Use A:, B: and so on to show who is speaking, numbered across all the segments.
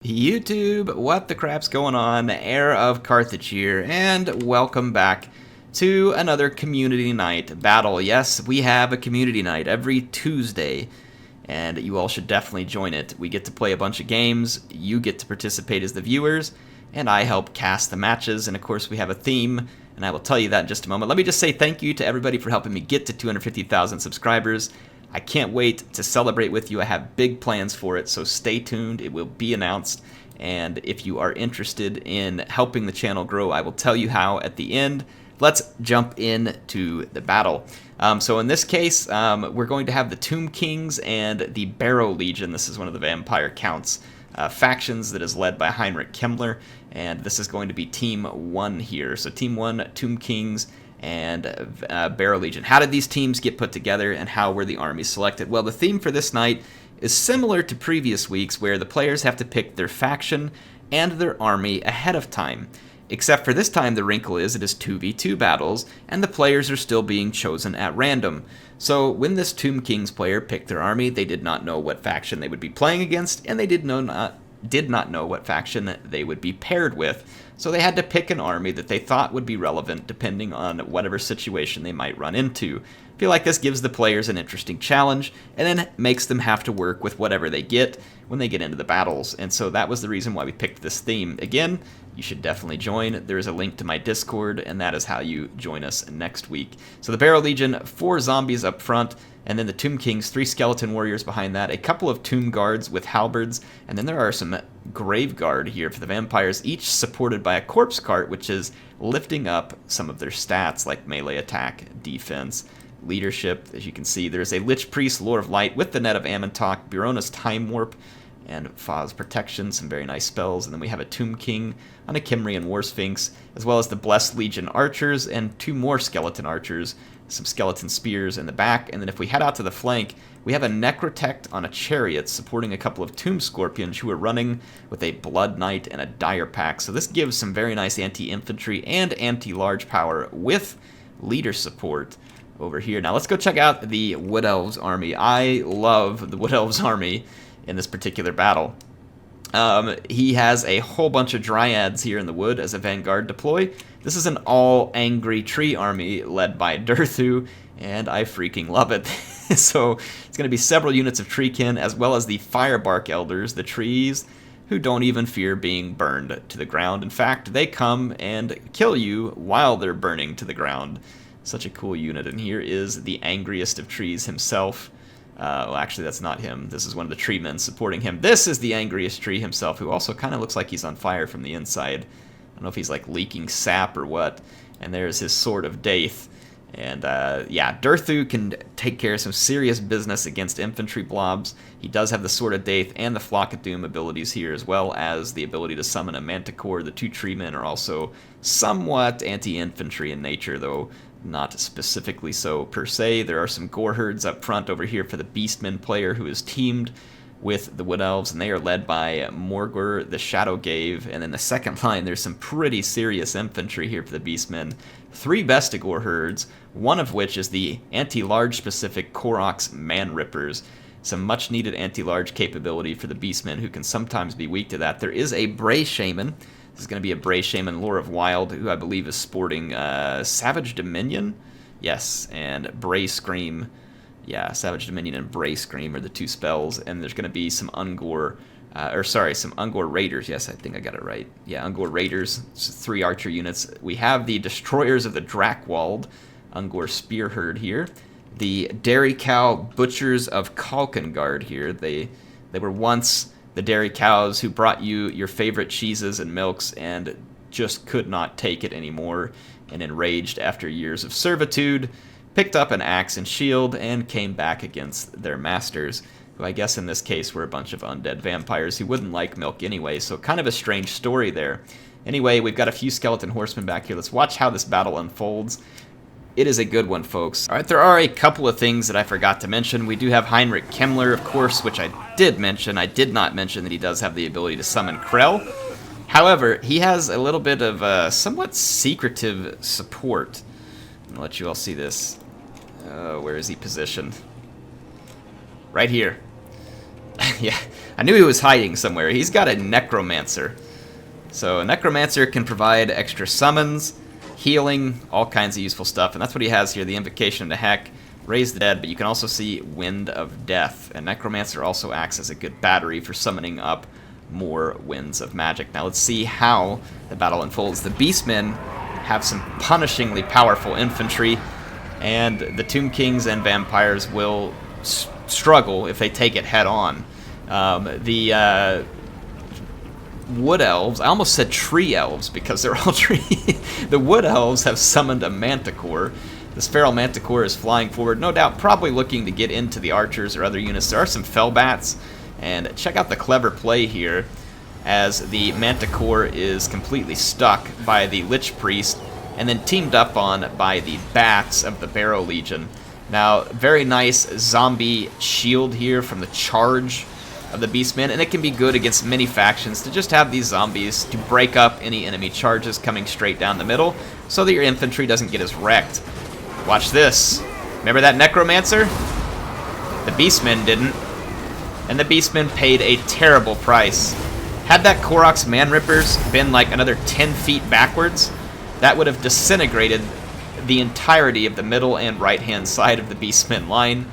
A: YouTube, what the crap's going on? Heir of Carthage here, and welcome back to another community night battle. Yes, we have a community night every Tuesday, and you all should definitely join it. We get to play a bunch of games, you get to participate as the viewers, and I help cast the matches, and of course we have a theme, and I will tell you that in just a moment. Let me just say thank you to everybody for helping me get to 250,000 subscribers. I can't wait to celebrate with you. I have big plans for it, so stay tuned. It will be announced. And if you are interested in helping the channel grow, I will tell you how at the end. Let's jump into the battle. So in this case, we're going to have the Tomb Kings and the Barrow Legion. This is one of the Vampire Counts factions that is led by HeirofCarthage, and this is going to be Team 1 here. So Team 1, Tomb Kings, and Barrow Legion. How did these teams get put together, and how were the armies selected? Well, the theme for this night is similar to previous weeks, where the players have to pick their faction and their army ahead of time. Except for this time, the wrinkle is it is 2v2 battles, and the players are still being chosen at random. So when this Tomb Kings player picked their army, they did not know what faction they would be playing against, and they did not know what faction they would be paired with. So they had to pick an army that they thought would be relevant depending on whatever situation they might run into. I feel like this gives the players an interesting challenge, and then makes them have to work with whatever they get when they get into the battles. And so that was the reason why we picked this theme. Again, you should definitely join. There is a link to my Discord, and that is how you join us next week. So the Barrow Legion, 4 zombies up front, and then the Tomb Kings, 3 skeleton warriors behind that, a couple of tomb guards with halberds, and then there are some grave guard here for the vampires, each supported by a corpse cart, which is lifting up some of their stats like melee attack, defense, leadership. As you can see, there's a Lich Priest, Lore of Light with the Net of Amontok, Burona's Time Warp, and Fa's Protection, some very nice spells. And then we have a Tomb King on a Kimrian War Sphinx, as well as the Blessed Legion archers and 2 more skeleton archers, some skeleton spears in the back. And then if we head out to the flank, we have a Necrotect on a chariot supporting a couple of Tomb Scorpions who are running with a Blood Knight and a Dire Pack. So this gives some very nice anti-infantry and anti-large power with leader support over here. Now let's go check out the Wood Elves army. I love the Wood Elves army in this particular battle. He has a whole bunch of dryads here in the wood as a vanguard deploy. This is an all-angry tree army led by Durthu, and I freaking love it. So it's going to be several units of treekin, as well as the Firebark Elders, the trees who don't even fear being burned to the ground. In fact, they come and kill you while they're burning to the ground. Such a cool unit. And here is the angriest of trees himself. Well, actually, that's not him. This is one of the tree men supporting him. This is the angriest tree himself, who also kind of looks like he's on fire from the inside. I don't know if he's like leaking sap or what. And there's his Sword of Daith. And yeah, Durthu can take care of some serious business against infantry blobs. He does have the Sword of Daith and the Flock of Doom abilities here, as well as the ability to summon a Manticore. The 2 tree men are also somewhat anti-infantry in nature, though not specifically so per se. There are some gore herds up front over here for the Beastmen player, who is teamed with the Wood Elves, and they are led by Morgwer, the Shadow Gave. And in the second line, there's some pretty serious infantry here for the Beastmen. 3 Bestigor herds, one of which is the anti-large specific Koroks Man Rippers. Some much needed anti-large capability for the Beastmen, who can sometimes be weak to that. There is a Bray Shaman. This is going to be a Bray Shaman, Lore of Wild, who I believe is sporting Savage Dominion. Yes, and Bray Scream. Yeah, Savage Dominion and Bray Scream are the 2 spells. And there's going to be some Ungor, some Ungor Raiders. Yes, I think I got it right. Yeah, Ungor Raiders, 3 archer units. We have the Destroyers of the Drakewald, Ungor Spear Herd here. The Dairy Cow Butchers of Kalkengard here. They were once the dairy cows who brought you your favorite cheeses and milks and just could not take it anymore, and enraged after years of servitude, picked up an axe and shield and came back against their masters, who I guess in this case were a bunch of undead vampires who wouldn't like milk anyway, so kind of a strange story there. Anyway, we've got a few skeleton horsemen back here. Let's watch how this battle unfolds. It is a good one, folks. Alright, there are a couple of things that I forgot to mention. We do have HeirofCarthage, of course, which I did mention. I did not mention that he does have the ability to summon Krell. However, he has a little bit of somewhat secretive support. I'll let you all see this. Where is he positioned? Right here. Yeah, I knew he was hiding somewhere. He's got a necromancer. So a necromancer can provide extra summons, healing, all kinds of useful stuff. And that's what he has here, the Invocation of the Heck, Raise the Dead, but you can also see Wind of Death. And necromancer also acts as a good battery for summoning up more winds of magic. Now let's see how the battle unfolds. The Beastmen have some punishingly powerful infantry, and the Tomb Kings and vampires will struggle if they take it head on. The Wood Elves, I almost said Tree Elves because they're all tree. The Wood Elves have summoned a Manticore. This feral Manticore is flying forward, no doubt probably looking to get into the archers or other units. There are some Fellbats, and check out the clever play here as the Manticore is completely stuck by the Lich Priest and then teamed up on by the Bats of the Barrow Legion. Now, very nice zombie shield here from the charge of the Beastmen, and it can be good against many factions to just have these zombies to break up any enemy charges coming straight down the middle so that your infantry doesn't get as wrecked. Watch this. Remember that necromancer? The Beastmen didn't, and the Beastmen paid a terrible price. Had that Korok's Man-Rippers been like another 10 feet backwards, that would have disintegrated the entirety of the middle and right-hand side of the Beastmen line.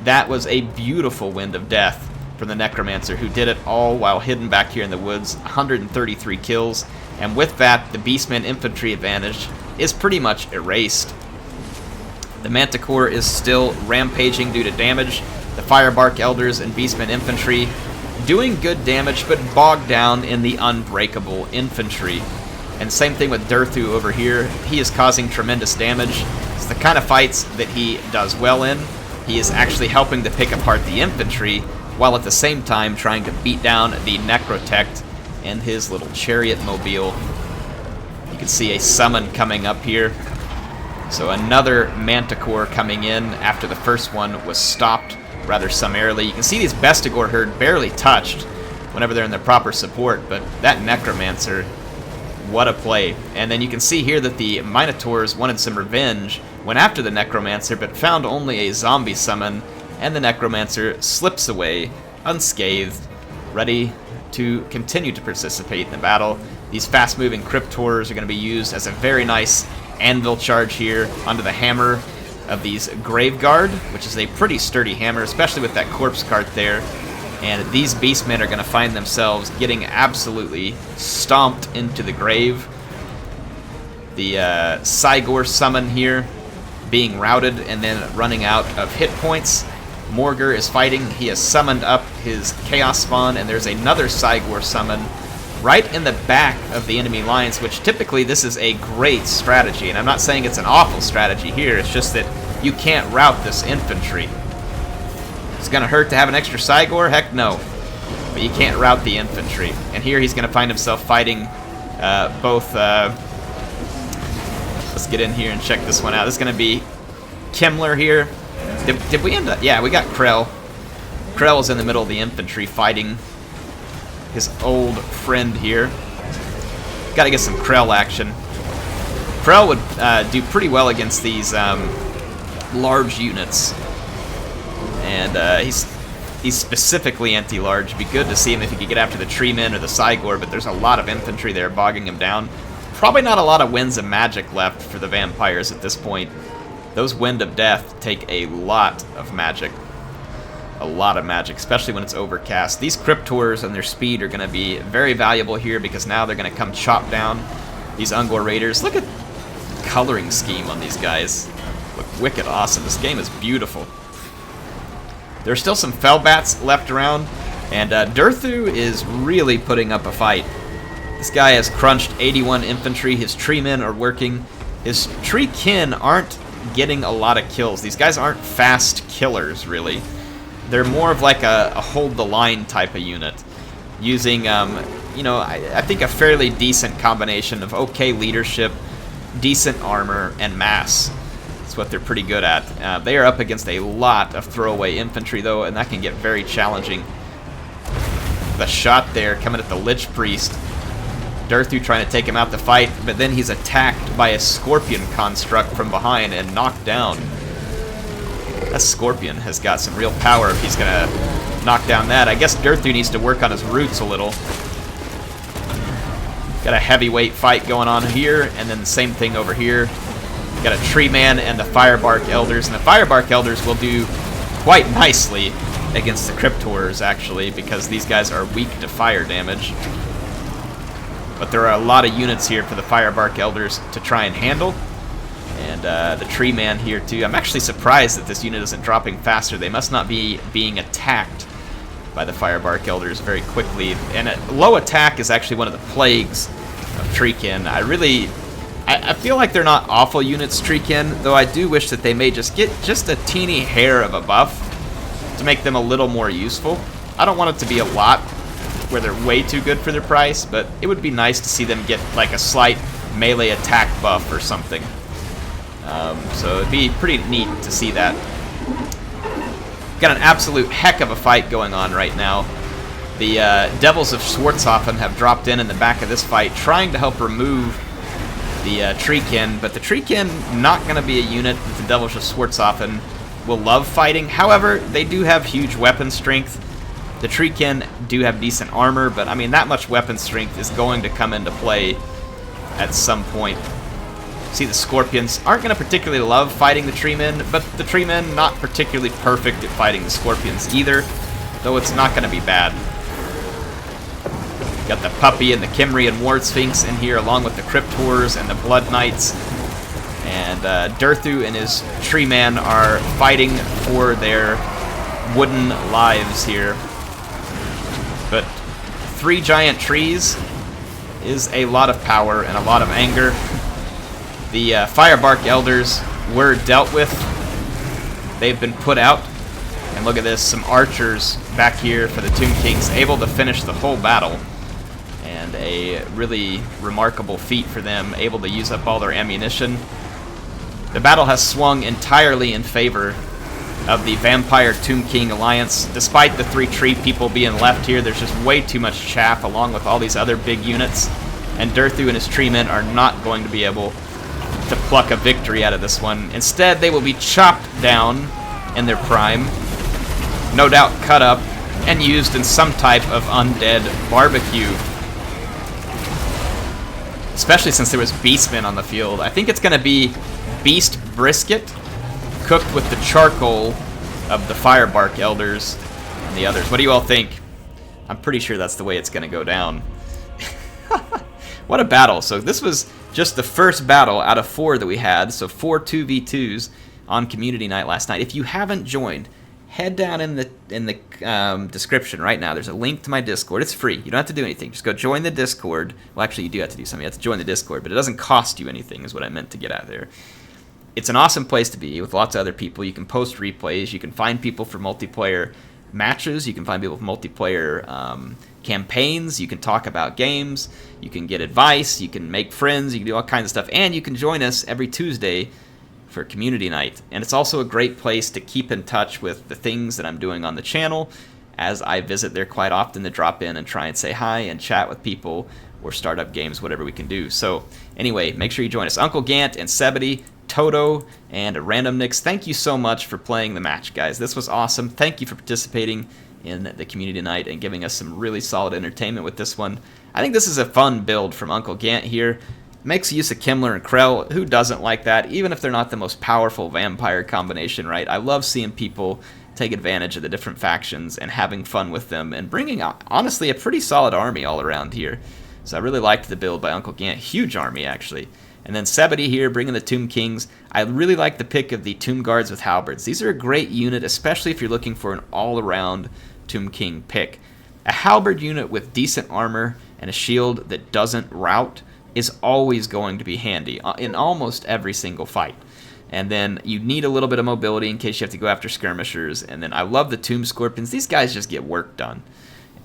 A: That was a beautiful Wind of Death from the Necromancer, who did it all while hidden back here in the woods. 133 kills, and with that, the Beastmen infantry advantage is pretty much erased. The Manticore is still rampaging due to damage. The Firebark Elders and Beastmen infantry doing good damage, but bogged down in the unbreakable infantry. And same thing with Durthu over here. He is causing tremendous damage. It's the kind of fights that he does well in. He is actually helping to pick apart the infantry, while at the same time trying to beat down the Necrotect and his little chariot mobile. You can see a summon coming up here. So another Manticore coming in after the first one was stopped rather summarily. You can see these Bestigor herd barely touched whenever they're in their proper support, but that Necromancer, what a play. And then you can see here that the Minotaurs wanted some revenge, went after the Necromancer, but found only a zombie summon, and the Necromancer slips away unscathed, ready to continue to participate in the battle. These fast-moving Cryptors are going to be used as a very nice anvil charge here onto the hammer of these Graveguard, which is a pretty sturdy hammer, especially with that corpse cart there. And these Beastmen are going to find themselves getting absolutely stomped into the grave. The Cygor summon here being routed and then running out of hit points. Morgur is fighting. He has summoned up his Chaos Spawn, and there's another Cygor summon right in the back of the enemy lines, which typically this is a great strategy. And I'm not saying it's an awful strategy here, it's just that you can't rout this infantry. It's going to hurt to have an extra Cygor? Heck no. But you can't rout the infantry. And here he's going to find himself fighting both... let's get in here and check this one out. This is going to be Kimmler here. Did we end up... Yeah, we got Krell. Krell is in the middle of the infantry fighting his old friend here. Got to get some Krell action. Krell would do pretty well against these large units. And he's specifically anti-large. It'd be good to see him if he could get after the Tree Men or the Cygor, but there's a lot of infantry there bogging him down. Probably not a lot of winds of magic left for the vampires at this point. Those Wind of Death take a lot of magic. A lot of magic, especially when it's overcast. These Cryptors and their speed are going to be very valuable here because now they're going to come chop down these Ungor Raiders. Look at the coloring scheme on these guys. Look wicked awesome. This game is beautiful. There's still some Fellbats left around, and Durthu is really putting up a fight. This guy has crunched 81 infantry. His tree men are working. His tree kin aren't getting a lot of kills. These guys aren't fast killers, really. They're more of like a hold the line type of unit, using, you know, I think a fairly decent combination of okay leadership, decent armor, and mass. That's what they're pretty good at. They are up against a lot of throwaway infantry, though, and that can get very challenging. The shot there coming at the Lich Priest. Durthu trying to take him out to fight, but then he's attacked by a Scorpion construct from behind and knocked down. That Scorpion has got some real power if he's going to knock down that. I guess Durthu needs to work on his roots a little. Got a heavyweight fight going on here, and then the same thing over here. Got a Tree Man and the Firebark Elders, and the Firebark Elders will do quite nicely against the Crypt Horrors, actually, because these guys are weak to fire damage. But there are a lot of units here for the Firebark Elders to try and handle. And the Tree Man here, too. I'm actually surprised that this unit isn't dropping faster. They must not be being attacked by the Firebark Elders very quickly. And a low attack is actually one of the plagues of Treekin. I feel like they're not awful units, Treekin, though I do wish that they may just get just a teeny hair of a buff to make them a little more useful. I don't want it to be a lot where they're way too good for their price, but it would be nice to see them get like a slight melee attack buff or something. So it'd be pretty neat to see that. Got an absolute heck of a fight going on right now. The Devils of Schwarzhofen have dropped in the back of this fight, trying to help remove the Treekin, but the Treekin not going to be a unit that the Devils of Schwarzhofen will love fighting. However, they do have huge weapon strength. The Treekin do have decent armor, but I mean, that much weapon strength is going to come into play at some point. See, the Scorpions aren't going to particularly love fighting the Treemen, but the Treemen not particularly perfect at fighting the Scorpions either, though it's not going to be bad. Got the Puppy and the Kimrian War Sphinx in here, along with the Crypt Horrors and the Blood Knights. And Durthu and his Tree Man are fighting for their wooden lives here. But 3 giant trees is a lot of power and a lot of anger. The Firebark Elders were dealt with. They've been put out. And look at this, some archers back here for the Tomb Kings, able to finish the whole battle. And a really remarkable feat for them, able to use up all their ammunition. The battle has swung entirely in favor of the Vampire Tomb King Alliance. Despite the 3 tree people being left here, there's just way too much chaff along with all these other big units. And Durthu and his tree men are not going to be able to pluck a victory out of this one. Instead, they will be chopped down in their prime, no doubt cut up, and used in some type of undead barbecue. Especially since there was Beastmen on the field. I think it's going to be beast brisket cooked with the charcoal of the Firebark Elders and the others. What do you all think? I'm pretty sure that's the way it's going to go down. What a battle. So this was just the first battle out of 4 that we had. So 4 2v2s on Community Night last night. If you haven't joined, head down in the description right now. There's a link to my Discord. It's free. You don't have to do anything. Just go join the Discord. Well, actually, you do have to do something. You have to join the Discord, but it doesn't cost you anything is what I meant to get out there. It's an awesome place to be with lots of other people. You can post replays. You can find people for multiplayer matches. You can find people for multiplayer campaigns. You can talk about games. You can get advice. You can make friends. You can do all kinds of stuff. And you can join us every Tuesday for Community Night. And it's also a great place to keep in touch with the things that I'm doing on the channel, as I visit there quite often to drop in and try and say hi and chat with people or start up games, whatever we can do. So anyway, make sure you join us. Uncle Gant and Sebedy, Toto, and Random Nix, thank you so much for playing the match, guys. This was awesome. Thank you for participating in the Community Night and giving us some really solid entertainment with this one. I think this is a fun build from Uncle Gant here. Makes use of Kimmler and Krell. Who doesn't like that? Even if they're not the most powerful vampire combination, right? I love seeing people take advantage of the different factions and having fun with them and bringing, honestly, a pretty solid army all around here. So I really liked the build by Uncle Gant. Huge army, actually. And then Sebedy here, bringing the Tomb Kings. I really like the pick of the Tomb Guards with Halberds. These are a great unit, especially if you're looking for an all-around Tomb King pick. A Halberd unit with decent armor and a shield that doesn't rout is always going to be handy in almost every single fight. And then you need a little bit of mobility in case you have to go after skirmishers. And then I love the Tomb Scorpions. These guys just get work done.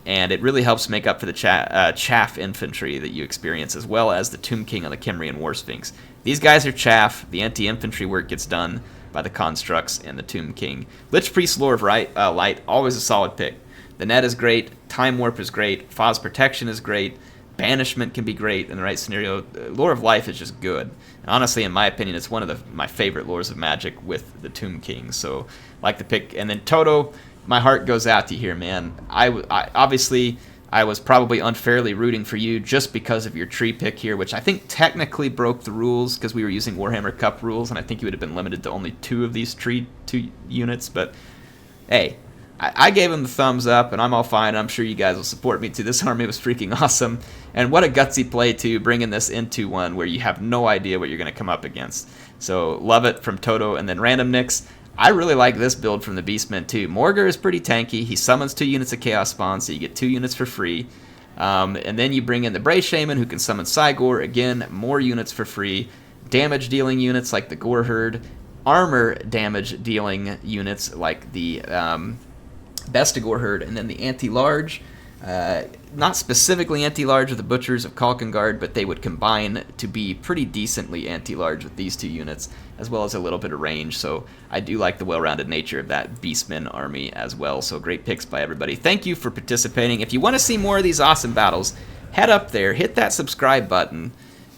A: And it really helps make up for the chaff infantry that you experience, as well as the Tomb King and the Kimrian War Sphinx. These guys are chaff. The anti-infantry work gets done by the constructs and the Tomb King. Lich Priest Lore of Light, always a solid pick. The net is great. Time Warp is great. Foz Protection is great. Banishment can be great in the right scenario. Lore of Life is just good. And honestly, in my opinion, it's one of my favorite lores of Magic with the Tomb King. So, like the pick. And then Toto, my heart goes out to you here, man. Obviously, I was probably unfairly rooting for you just because of your tree pick here, which I think technically broke the rules because we were using Warhammer Cup rules, and I think you would have been limited to only 2 of these two units. But hey, I gave him the thumbs up, and I'm all fine. I'm sure you guys will support me too. This army was freaking awesome, and what a gutsy play too, bringing this into one where you have no idea what you're going to come up against. So love it from Toto, and then Random Nicks. I really like this build from the Beastmen too. Morgar is pretty tanky. He summons 2 units of Chaos Spawn, so you get 2 units for free. And then you bring in the Bray Shaman, who can summon Cygor. Again, more units for free. Damage dealing units like the Gore Herd. Armor damage dealing units like the Bestigor Herd, and then the Anti-Large. Not specifically Anti-Large with the Butchers of Kalkengard, but they would combine to be pretty decently Anti-Large with these 2 units, as well as a little bit of range. So I do like the well-rounded nature of that Beastmen army as well. So great picks by everybody. Thank you for participating. If you want to see more of these awesome battles, head up there, hit that subscribe button,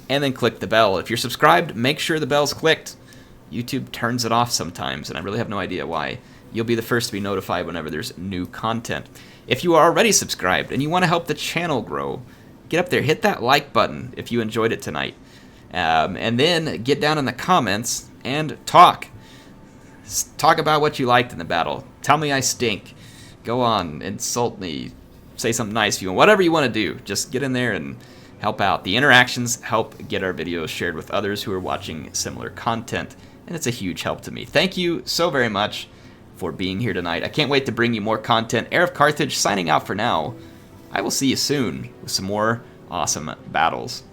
A: and then click the bell. If you're subscribed, make sure the bell's clicked. YouTube turns it off sometimes, and I really have no idea why. You'll be the first to be notified whenever there's new content. If you are already subscribed and you want to help the channel grow, get up there, hit that like button if you enjoyed it tonight. And then get down in the comments and talk. Talk about what you liked in the battle. Tell me I stink. Go on, insult me. Say something nice if you want. Whatever you want to do, just get in there and help out. The interactions help get our videos shared with others who are watching similar content, and it's a huge help to me. Thank you so very much for being here tonight. I can't wait to bring you more content. HeirofCarthage signing out for now. I will see you soon with some more awesome battles.